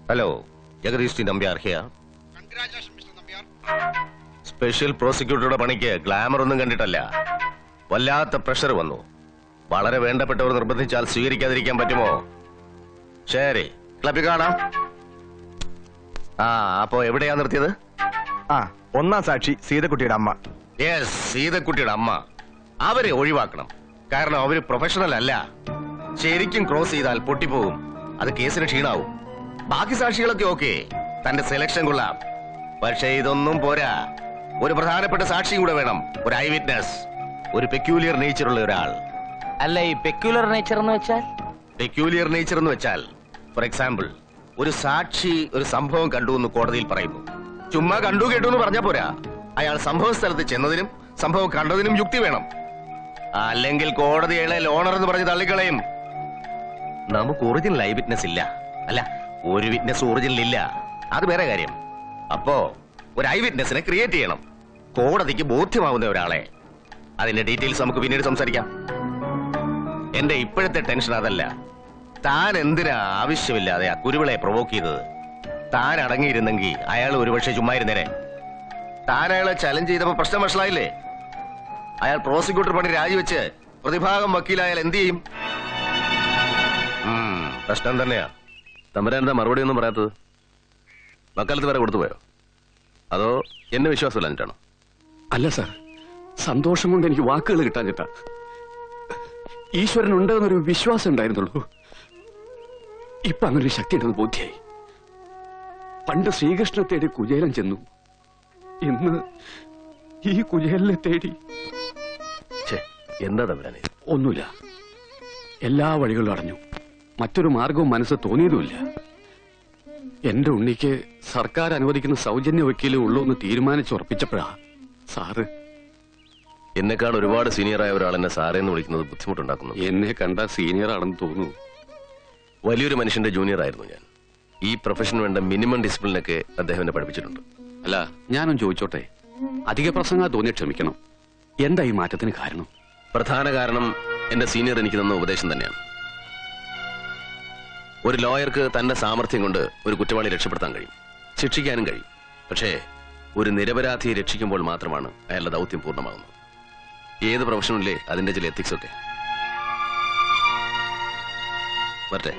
Hello, Jagadish Nambiar here. Congratulations, Mr. Nambiar. Special പ്രോസിക്യൂട്ടറുടെ പണിക്ക് glamour ഒന്നും കണ്ടിട്ടല്ല, വല്ലാത്ത പ്രഷർ വന്നു. വളരെ വേണ്ടപ്പെട്ടവർ നിർബന്ധിച്ചാൽ സ്വീകരിക്കാതിരിക്കാൻ പറ്റുമോ? ശരി, ക്ലബിൽ കാണാം. അപ്പോ എവിടെയാ നിർത്തിയത്? ഒന്നാം സാക്ഷി സീതക്കുട്ടിയുടെ അമ്മ. യെസ്, സീതക്കുട്ടിയുടെ അമ്മ. അവരെ ഒഴിവാക്കണം. കാരണം അവര് പ്രൊഫഷണൽ അല്ല. ശരിക്കും ക്രോസ് ചെയ്താൽ പൊട്ടിപ്പോകും. അത് കേസിന് ക്ഷീണാവും. ബാക്കി സാക്ഷികളൊക്കെ ഓക്കെ, തന്റെ സെലക്ഷൻ കൊള്ളാം. പക്ഷെ ഇതൊന്നും പോരാ. ഒരു പ്രധാനപ്പെട്ട സാക്ഷിയും കൂടെ വേണം. ഒരു ഐ വിറ്റ്നസ്, ഒരു പെക്യൂലിയർ നേച്ചർ ഉള്ള ഒരാൾ. അല്ല, ഈ പെക്യൂലർ നേച്ചർ എന്ന് വെച്ചാൽ? പെക്യൂലിയർ നേച്ചർ എന്ന് വെച്ചാൽ, ഫോർ എക്സാമ്പിൾ, ഒരു സാക്ഷി ഒരു സംഭവം കണ്ടു എന്ന് കോടതിയിൽ പറയുന്നു. ചുമ്മാ കണ്ടു കേട്ടു എന്ന് പറഞ്ഞാ പോരാ. അയാൾ സംഭവ സ്ഥലത്ത് ചെന്നതിനും സംഭവം കണ്ടതിനും യുക്തി വേണം. അല്ലെങ്കിൽ കോടതി അയാളെ ലോണർ എന്ന് പറഞ്ഞ് തള്ളിക്കളയും. നമുക്ക് ഒറിജിനൽ ഐ വിറ്റ്നസ് ഇല്ല. അല്ല, ഒരു വിറ്റ്നസ് ഒറിജിനൽ ഇല്ല. അത് വേറെ കാര്യം. അപ്പോ ഒരു ഐ വിറ്റ്നസിനെ ക്രിയേറ്റ് ചെയ്യണം, കോടതിക്ക് ബോധ്യമാവുന്ന ഒരാളെ. അതിന്റെ ഡീറ്റെയിൽസ് നമുക്ക് പിന്നീട് സംസാരിക്കാം. എന്റെ ഇപ്പോഴത്തെ ടെൻഷൻ അതല്ല. താൻ എന്തിനാ ആവശ്യമില്ലാതെ ആ കുരുവിളെ പ്രൊവോക്ക് ചെയ്തത്? താൻ അടങ്ങിയിരുന്നെങ്കിൽ അയാൾ ഒരുപക്ഷെ ചുമ്മാ ഇരുന്നേനെ. താൻ അയാളെ ചലഞ്ച് ചെയ്തപ്പോ പ്രശ്നം വഷളായില്ലേ? അയാൾ പ്രോസിക്യൂട്ടർ പണി രാജിവെച്ച് പ്രതിഭാഗം വക്കീലായാൽ എന്ത് ചെയ്യും? പ്രശ്നം തന്നെയാ. തമ്പുരാനെന്താ മറുപടി ഒന്നും പറയാത്തത്? വക്കാലത്ത് വരെ കൊടുത്തുപോയോ? അതോ എന്നെ വിശ്വാസമില്ല എന്നിട്ടാണോ? അല്ല സാർ, സന്തോഷം കൊണ്ട് എനിക്ക് വാക്കുകൾ കിട്ടാഞ്ഞിട്ടാ. ഈശ്വരൻ ഉണ്ടെന്നൊരു വിശ്വാസം ഉണ്ടായിരുന്നുള്ളൂ. ഇപ്പൊ അങ്ങനൊരു ശക്തി ഉണ്ടെന്ന് ബോധ്യായി. പണ്ട് ശ്രീകൃഷ്ണനെ തേടി കുചേലൻ ചെന്നു, ഇന്ന് ഈ കുചേലനെ തേടി. എന്താ തമ്പുരാനെ? ഒന്നുമില്ല, എല്ലാ വഴികളും അടഞ്ഞു. മറ്റൊരു മാർഗവും മനസ്സ് തോന്നിയതുമില്ല. എന്റെ ഉണ്ണിക്ക് സർക്കാർ അനുവദിക്കുന്ന സൗജന്യ വക്കീലേ ഉള്ളൂ എന്ന് തീരുമാനിച്ചുറപ്പിച്ചപ്പോഴാ സാറ്. എന്നെക്കാൾ ഒരുപാട് സീനിയറായ ഒരാൾ എന്നെ സാറേന്ന് വിളിക്കുന്നത് ബുദ്ധിമുട്ടുണ്ടാക്കുന്നു. എന്നെ കണ്ട സീനിയർ ആണെന്ന് തോന്നുന്നു. വലിയൊരു മനുഷ്യന്റെ ജൂനിയർ ആയിരുന്നു ഞാൻ. ഈ പ്രൊഫഷന് വേണ്ട മിനിമം ഡിസിപ്ലിനൊക്കെ അദ്ദേഹം എന്നെ പഠിപ്പിച്ചിട്ടുണ്ട്. അല്ല, ഞാനും ചോദിച്ചോട്ടെ, അധിക പ്രസംഗം തോന്നി ക്ഷമിക്കണം. എന്താ ഈ മാറ്റത്തിന് കാരണം? പ്രധാന കാരണം എന്റെ സീനിയർ എനിക്ക് തന്ന ഉപദേശം തന്നെയാണ്. ഒരു ലോയർക്ക് തന്റെ സാമർഥ്യം കൊണ്ട് ഒരു കുറ്റവാളി രക്ഷപ്പെടുത്താൻ കഴിയും, ശിക്ഷിക്കാനും കഴിയും. പക്ഷേ ഒരു നിരപരാധിയെ രക്ഷിക്കുമ്പോൾ മാത്രമാണ് അയാളുടെ ദൗത്യം പൂർണ്ണമാകുന്നത്. ഏത് പ്രൊഫഷനിലെ അതിന്റെ ചില എത്തിക്സ് ഒക്കെ. വരട്ടെ.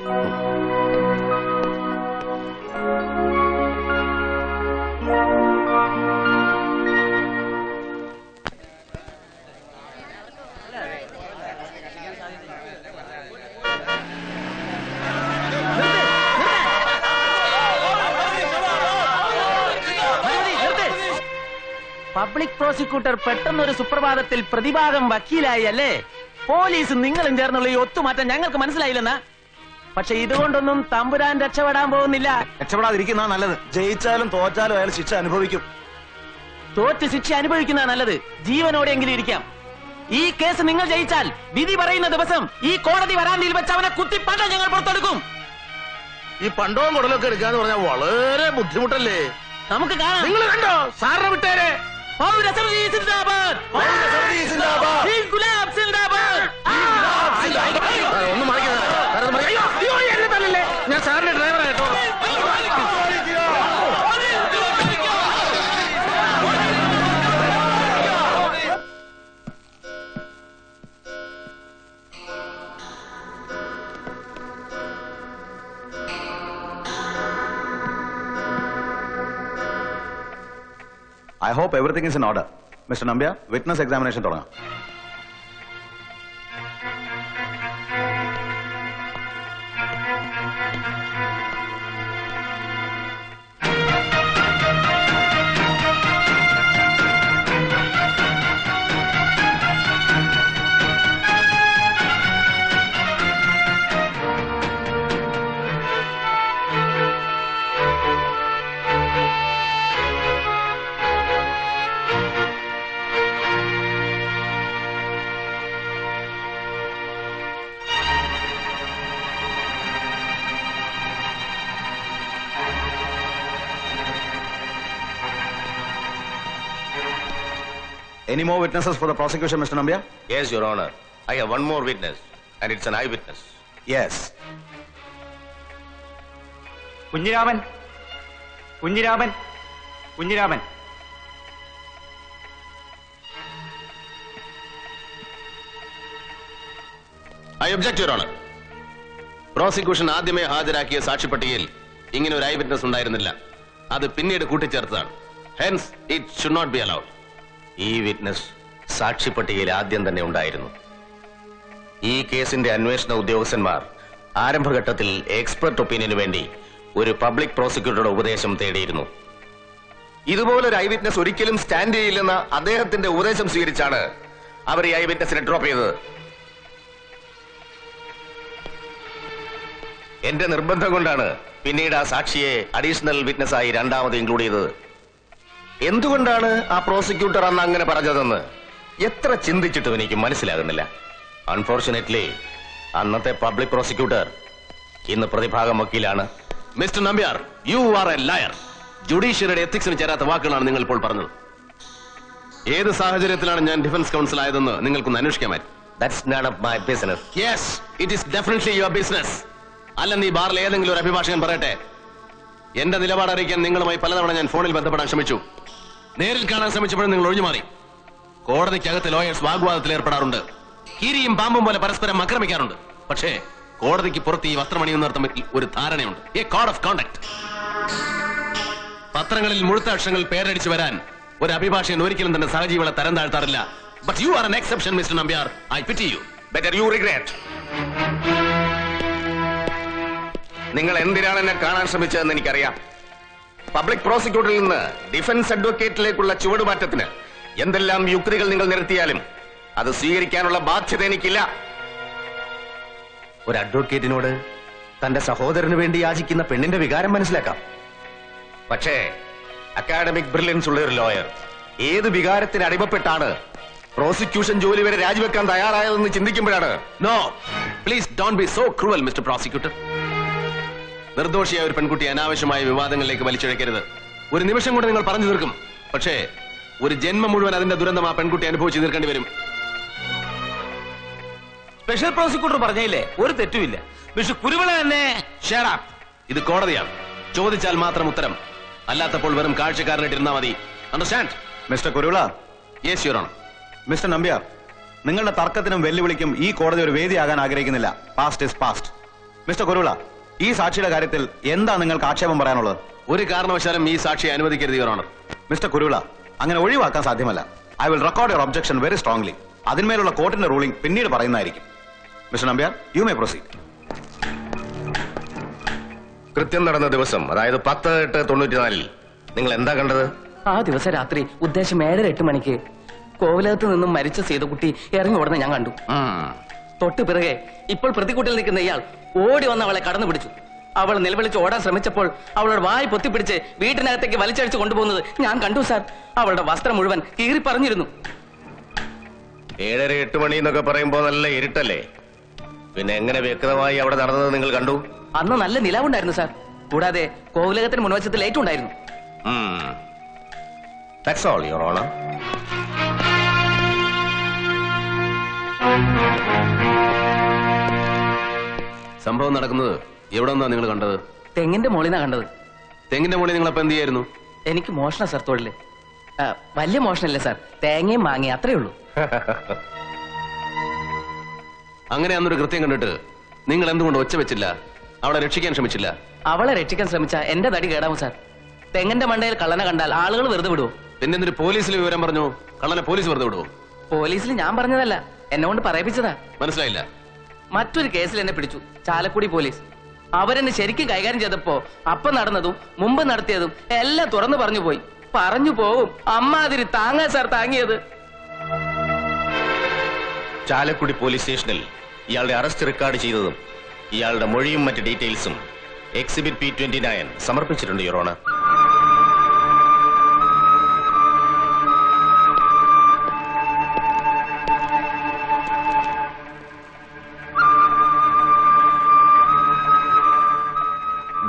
പബ്ലിക് പ്രോസിക്യൂട്ടർ പെട്ടെന്നൊരു സുപ്രഭാതത്തിൽ പ്രതിഭാഗം വക്കീലായി അല്ലേ? പോലീസ് നിങ്ങളും ചേർന്നുള്ള ഈ ഒത്തുമാറ്റം ഞങ്ങൾക്ക് മനസ്സിലായില്ലെന്നാ. പക്ഷെ ഇതുകൊണ്ടൊന്നും തമ്പുരാൻ രക്ഷപ്പെടാൻ പോകുന്നില്ല. രക്ഷപ്പെടാതിരിക്കുന്ന നല്ലത്. ജയിച്ചാലും തോറ്റാലും അയാൾ ശിക്ഷ അനുഭവിക്കും. തോറ്റ് ശിക്ഷ അനുഭവിക്കുന്ന നല്ലത്. ജീവനോടെങ്കിലും ഇരിക്കാം. ഈ കേസ് നിങ്ങൾ ജയിച്ചാൽ വിധി പറയുന്ന ദിവസം ഈ കോടതി വരാന്തയിൽ വെച്ച് അവനെ കുത്തിപ്പണ്ട ഞങ്ങൾ പുറത്തെടുക്കും. ഈ പണ്ടവും കുടലൊക്കെ എടുക്കാന്ന് പറഞ്ഞാൽ വളരെ ബുദ്ധിമുട്ടല്ലേ? നമുക്ക് കാണാം. നിങ്ങൾ കണ്ടോ സാറിനെ വിട്ടേരെ? പൗരസമിതി സിന്ദാബാദ്, ഇൻകുലാബ് സിന്ദാബാദ്. ഒന്നും ഞാൻ സാറിന്റെ ഡ്രൈവറായിട്ടോ. I hope everything is in order. Mr. Nambiar, witness examination തുടങ്ങാം. Any more witnesses for the prosecution, Mr. Nambiar? Yes, Your Honor. I have one more witness, and it's an eyewitness. Yes. Kunhiraman Kunhiraman Kunhiraman I object your honour. Prosecution ആദ്യമേ ഹാജരാക്കിയ സാക്ഷിപ്പട്ടികയിൽ ഇങ്ങനെ ഒരു I witness ഉണ്ടായിരുന്നില്ല. അത് പിന്നീട് കൂട്ടിച്ചേർത്തതാണ്. Hence it should not be allowed. ഈ witness സാക്ഷിപ്പട്ടികയിൽ ആദ്യം തന്നെ ഉണ്ടായിരുന്നു. ഈ കേസിന്റെ അന്വേഷണ ഉദ്യോഗസ്ഥന്മാർ ആരംഭഘട്ടത്തിൽ എക്സ്പെർട്ട് ഒപ്പീനിയന് വേണ്ടി ഒരു പബ്ലിക് പ്രോസിക്യൂട്ടറുടെ ഉപദേശം തേടിയിരുന്നു. ഇതുപോലൊരു ഐ വിറ്റ്നസ് ഒരിക്കലും സ്റ്റാൻഡ് ചെയ്യില്ലെന്ന അദ്ദേഹത്തിന്റെ ഉപദേശം സ്വീകരിച്ചാണ് അവർ ഈ ഐ വിറ്റ്നസിനെ ഡ്രോപ്പ് ചെയ്തത്. എന്റെ നിർബന്ധം കൊണ്ടാണ് പിന്നീട് ആ സാക്ഷിയെ അഡീഷണൽ വിറ്റ്നസ് ആയി രണ്ടാമത് ഇൻക്ലൂഡ് ചെയ്തത്. എന്തുകൊണ്ടാണ് ആ പ്രോസിക്യൂട്ടർ അന്ന് അങ്ങനെ പറഞ്ഞതെന്ന് എത്ര ചിന്തിച്ചിട്ടും എനിക്ക് മനസ്സിലാകുന്നില്ല. അൺഫോർച്ചുനേറ്റ്ലി അന്നത്തെ പബ്ലിക് പ്രോസിക്യൂട്ടർ ഇന്ന് പ്രതിഭാഗം വക്കീലാണ്. Mister Nambiar, you are a liar. ജുഡീഷ്യറിയുടെ എത്തിക്സിന് ചേരാത്ത വാക്കുകളാണ് നിങ്ങൾ ഇപ്പോൾ പറഞ്ഞത്. ഏത് സാഹചര്യത്തിലാണ് ഞാൻ ഡിഫൻസ് കൗൺസിൽ ആയതെന്ന് നിങ്ങൾക്കൊന്ന് അന്വേഷിക്കാൻ. That's none of my business. Yes, it is definitely your business. അല്ലെന്ന് ഈ ബാറിൽ ഏതെങ്കിലും ഒരു അഭിഭാഷകൻ പറയട്ടെ. എന്റെ നിലപാട് അറിയിക്കാൻ നിങ്ങളുമായി പലതവണ ഞാൻ ഫോണിൽ ബന്ധപ്പെടാൻ ശ്രമിച്ചു. നേരിൽ കാണാൻ ശ്രമിച്ചപ്പോഴും നിങ്ങൾ ഒഴിഞ്ഞുമാറി. കോടതിക്കകത്ത് ലോയേഴ്സ് വാഗ്വാദത്തിൽ ഏർപ്പെടാറുണ്ട്. കീരിയും പാമ്പും പോലെ പരസ്പരം ആക്രമിക്കാറുണ്ട്. പക്ഷേ കോടതിക്ക് പുറത്ത് ഈ വസ്ത്രമണിയുന്നവർ തമ്മിൽ ഒരു ധാരണയുണ്ട്. A code of conduct. പത്രങ്ങളിൽ മുഴുത്ത അക്ഷരങ്ങൾ പേരടിച്ചു വരാൻ ഒരു അഭിഭാഷകൻ ഒരിക്കലും തന്നെ സഹജീവികളെ തരം താഴ്ത്താറില്ല. But you are an exception, mister Nambiar. I pity you. Better you regret. നിങ്ങൾ എന്തിനാണ് എന്നെ കാണാൻ ശ്രമിച്ചതെന്ന് എനിക്കറിയാം. പബ്ലിക് പ്രോസിക്യൂട്ടറിൽ നിന്ന് ഡിഫൻസ് അഡ്വക്കേറ്റിലേക്കുള്ള ചുവടുമാറ്റത്തിന് എന്തെല്ലാം യുക്തികൾ നിങ്ങൾ നിരത്തിയാലും അത് സ്വീകരിക്കാനുള്ള ബാധ്യത എനിക്കില്ല. ഒരു അഡ്വക്കേറ്റിനോട് തന്റെ സഹോദരന് വേണ്ടി യാചിക്കുന്ന പെണ്ണിന്റെ വികാരം മനസ്സിലാക്കാം. പക്ഷേ അക്കാഡമിക് ബ്രില്യൻസ് ഉള്ള ഒരു ലോയർ ഏത് വികാരത്തിന് അടിമപ്പെട്ടാണ് പ്രോസിക്യൂഷൻ ജോലി വരെ രാജിവെക്കാൻ തയ്യാറായതെന്ന് ചിന്തിക്കുമ്പോഴാണ്. No, please don't be so cruel, mister prosecutor. നിർദോഷിയായ ഒരു പെൺകുട്ടി അനാവശ്യമായ വിവാദങ്ങളിലേക്ക് വലിച്ചിഴക്കരുത്. ഒരു നിമിഷം കൊണ്ട് നിങ്ങൾ പറഞ്ഞു തീർക്കും. പക്ഷേ ഒരു ജന്മം മുഴുവൻ അതിന്റെ ദുരന്തം ആ പെൺകുട്ടി അനുഭവിച്ച് തീർക്കേണ്ടി വരും. സ്പെഷ്യൽ പ്രോസിക്യൂട്ടർ പറഞ്ഞില്ലേ, ഒരു തെറ്റുമില്ല. മിസ്റ്റർ കുരുവിള തന്നെ. Shut up. ഇത് കോടതിയാണ്. ചോദിച്ചാൽ മാത്രം ഉത്തരം, അല്ലാത്തപ്പോൾ വെറും കാഴ്ചക്കാരനായിട്ടിരുന്നാ മതി. Understand? Mister Kuruvila. Yes your honour. Mister Nambiar, നിങ്ങളുടെ തർക്കത്തിനും വെല്ലുവിളിക്കും ഈ കോടതി ഒരു വേദിയാകാൻ ആഗ്രഹിക്കുന്നില്ല. Past is past. Mister Kuruvila, ഈ സാക്ഷിയുടെ കാര്യത്തിൽ എന്താ നിങ്ങൾക്ക് ആക്ഷേപം പറയാനുള്ളത്? ഒരു കാരണവശാലും ഈ സാക്ഷിയെ അനുവദിക്കരുത് യുവർ ഓണർ. മിസ്റ്റർ കുരുവിള, അങ്ങനെ ഒഴിവാക്കാൻ സാധ്യമല്ല. I will record your objection very strongly. അതിന്മേലുള്ള കോർട്ടിന്റെ റൂളിംഗ് പിന്നീട് പറയുന്നതായിരിക്കും. Mister Nambiar, you may proceed. കൃത്യം നടന്ന ദിവസം, അതായത് 10/8/94 നിങ്ങൾ എന്താ കണ്ടത്? ആ ദിവസം രാത്രി ഉദ്ദേശം 7-8 മണിക്ക് കോവിലകത്ത് നിന്നും മരിച്ച സീതക്കുട്ടി ഇറങ്ങി ഓടുന്ന ഞാൻ കണ്ടു. തൊട്ടു പിറകെ ഇപ്പോൾ പ്രതിക്കൂട്ടിൽ നിൽക്കുന്ന ഇയാൾ ഓടി വന്ന് അവളെ കടന്നു പിടിച്ചു. അവൾ നിലവിളിച്ച് ഓടാൻ ശ്രമിച്ചപ്പോൾ അവളുടെ വായി പൊത്തിപ്പിടിച്ച് വീട്ടിനകത്തേക്ക് വലിച്ചഴിച്ച് കൊണ്ടുപോകുന്നത് ഞാൻ കണ്ടു സാർ. അവളുടെ വസ്ത്രം മുഴുവൻ കീറി പറഞ്ഞിരുന്നു. 7-8 മണി എന്നൊക്കെ പറയുമ്പോ നല്ല ഇരുട്ടല്ലേ? പിന്നെ എങ്ങനെ വ്യക്തമായി അവിടെ നടന്നത് നിങ്ങൾ കണ്ടു? അന്ന് നല്ല നിലാവുണ്ടായിരുന്നു സാർ. കൂടാതെ കോവിലകത്തിന് മുൻവശത്ത് ലൈറ്റ് ഉണ്ടായിരുന്നു. That's all, Your Honor. സംഭവം നടക്കുന്നത് എവിടെ നിന്നാ നിങ്ങൾ കണ്ടത്? തെങ്ങിന്റെ മോളിന്നാ കണ്ടത്. തെങ്ങിന്റെ മോളിൽ നിങ്ങൾ അപ്പൊ എന്ത് ചെയ്യായിരുന്നു? എനിക്ക് മോഷണ സാർ തൊഴില്. വലിയ മോഷണല്ലേ സാർ, തേങ്ങയും മാങ്ങയും അത്രേ ഉള്ളൂ. അങ്ങനെ അന്നൊരു കൃത്യം കണ്ടിട്ട് നിങ്ങൾ എന്തുകൊണ്ട് ഒച്ച വെച്ചില്ല? അവളെ രക്ഷിക്കാൻ ശ്രമിച്ചില്ല? അവളെ രക്ഷിക്കാൻ ശ്രമിച്ച എന്റെ തടി കേടാവും സാർ. തെങ്ങിന്റെ മണ്ടയിൽ കള്ളനെ കണ്ടാൽ ആളുകൾ വെറുതെ വിടുവോ? പിന്നെ എന്തൊരു പോലീസിൽ വിവരം പറഞ്ഞു? കള്ളനെ പോലീസ് വെറുതെ വിടുവോ? പോലീസിൽ ഞാൻ പറഞ്ഞതല്ല, എന്നെ കൊണ്ട് പറയിപ്പിച്ചതാ. മനസ്സിലായില്ല? മറ്റൊരു കേസിൽ എന്നെ പിടിച്ചു ചാലക്കുടി പോലീസ്. അവരെന്നെ ശരിക്കും കൈകാര്യം ചെയ്തപ്പോ അപ്പം നടന്നതും മുമ്പ് നടത്തിയതും എല്ലാം തുറന്നു പറഞ്ഞു പോയി. പറഞ്ഞു പോവും, അമ്മാതിരി താങ്ങാ സാർ താങ്ങിയത്. ചാലക്കുടി പോലീസ് സ്റ്റേഷനിൽ ഇയാളുടെ അറസ്റ്റ് റെക്കോർഡ് ചെയ്തതും ഇയാളുടെ മൊഴിയും മറ്റ് ഡീറ്റെയിൽസും എക്സിബിറ്റ് P29 സമർപ്പിച്ചിട്ടുണ്ട്, your honour.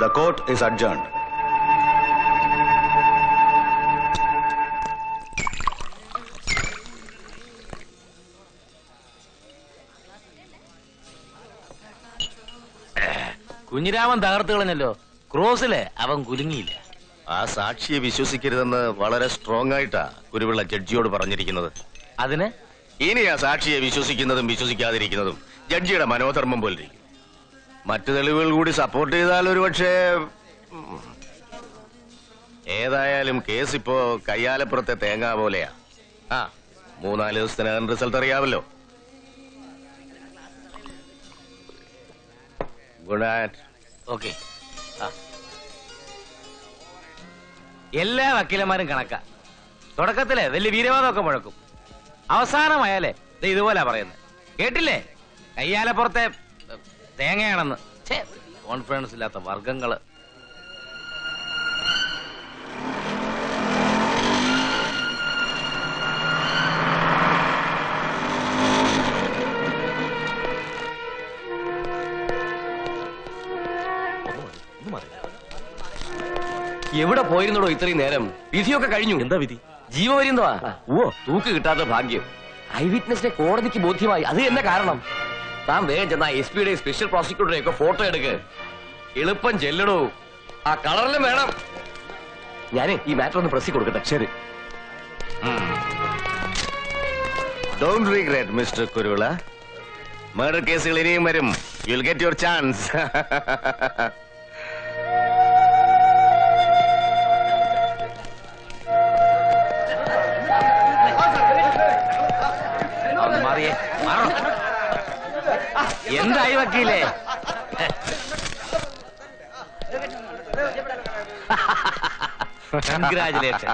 The court is adjourned. Kunhiraman തകർത്ത് കളഞ്ഞല്ലോ. ക്രോസില് അവൻ കുലുങ്ങിയില്ല. ആ സാക്ഷിയെ വിശ്വസിക്കരുതെന്ന് വളരെ സ്ട്രോങ് ആയിട്ടാ കുരുവിള ജഡ്ജിയോട് പറഞ്ഞിരിക്കുന്നത്. അതിന് ഇനി ആ സാക്ഷിയെ വിശ്വസിക്കുന്നതും വിശ്വസിക്കാതിരിക്കുന്നതും ജഡ്ജിയുടെ മനോധർമ്മം പോലെ ഇരിക്കും. മറ്റു തെളിവുകൾ കൂടി സപ്പോർട്ട് ചെയ്താൽ ഒരു പക്ഷേ ഏതായാലും കേസ് ഇപ്പോ കയ്യാലപ്പുറത്തെ തേങ്ങ പോലെയാ. 3-4 ദിവസത്തിനകം റിസൾട്ട് അറിയാമല്ലോ. Good night. ഓക്കെ. എല്ലാ വക്കീലന്മാരും കണക്കാ. തുടക്കത്തില് വലിയ വീരവാദമൊക്കെ മുഴക്കും. അവസാനമായാലേ ഇതുപോലെ പറയുന്നത് കേട്ടില്ലേ? കയ്യാലപ്പുറത്തെ തേങ്ങയാണെന്ന്. കോൺഫിഡൻസ് ഇല്ലാത്ത വർഗങ്ങള്. എവിടെ പോയിരുന്നോ ഇത്രയും നേരം? വിധിയൊക്കെ കഴിഞ്ഞു. എന്താ വിധി? ജീവപര്യന്തമാ. തൂക്ക് കിട്ടാത്ത ഭാഗ്യം. ഐ വിറ്റ്നസിനെ കോടതിക്ക് ബോധ്യമായി. അത് തന്നെ കാരണം. താൻ വേഗം ചെന്ന SP യുടെയും സ്പെഷ്യൽ പ്രോസിക്യൂട്ടറുടെ ഒക്കെ ഫോട്ടോ എടുക്ക്. എളുപ്പം ചെല്ലടൂ. ആ കളറിലും വേണം. ഞാന് ഈ മാറ്റർ ഒന്ന് പ്രസ്സിൽ കൊടുക്കട്ടെ. ശരി. Don't regret, Mr. Kuruvila. Murder കേസുകൾ ഇനിയും വരും. You'll get your chance. മാറിയേ, മാറോ. എന്തായി വക്കീലേ? കൺഗ്രാജുലേഷൻ.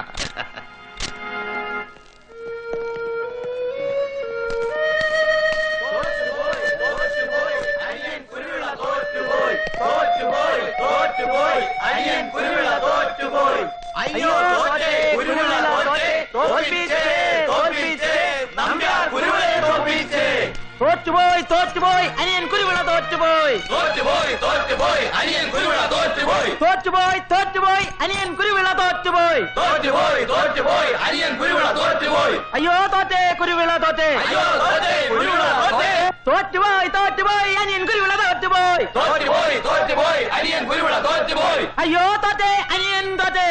തോറ്റുപോയി അനിയൻ കുരുവിള തോറ്റുപോയി. തോറ്റുപോയി അനിയൻ കുരുവിള തോറ്റുപോയി. അയ്യോ തോറ്റേ കുരുവിള തോറ്റേ. തോറ്റുപോയി അനിയൻ കുരുവിള തോറ്റുപോയി. അയ്യോ തോറ്റേ അനിയൻ തോറ്റേ.